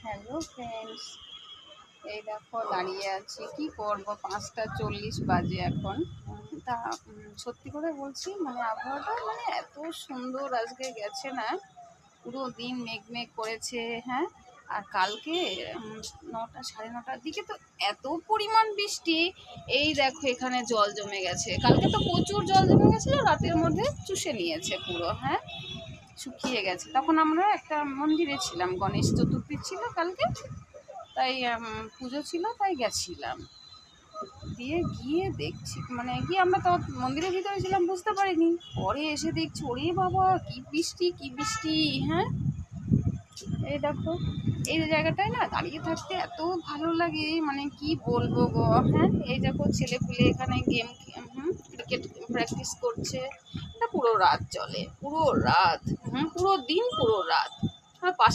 Hello friends, এই দেখো দাঁড়িয়ে আছি। কি করব, 5টা 40 বাজে এখন। তা সত্যি করে বলছি, মানে আবহাওয়াটা মানে এত সুন্দর আজকে গেছে না, পুরো দিন মেঘ মেঘ করেছে। হ্যাঁ, আর কালকে 9টা 9:30টার দিকে তো এত পরিমাণ বৃষ্টি। এই দেখো এখানে জল জমে গেছে, কালকে তো প্রচুর জল জমে গেছিলো, রাতের মধ্যে চুষে নিয়েছে পুরো। হ্যাঁ, শুকিয়ে গেছে। তখন আমরা একটা মন্দিরে ছিলাম, গণেশ চতুর্থী ছিল কালকে, তাই পুজো ছিল, তাই গেছিলাম। দিয়ে গিয়ে দেখছি, মানে গিয়ে আমরা তো মন্দিরের ভিতরে ছিলাম, বুঝতে পারিনি। পরে এসে দেখছি, ওরে বাবা কি বৃষ্টি কি বৃষ্টি! হ্যাঁ, এই দেখো এই জায়গাটায় না দাঁড়িয়ে থাকতে এত ভালো লাগে, মানে কি বলবো গো। হ্যাঁ, এই দেখো ছেলে পুলে এখানে গেম ক্রিকেট প্র্যাকটিস করছে। এটা পুরো রাত চলে, পুরো রাত, পুরো দিন পুরো রাত। আর পাশে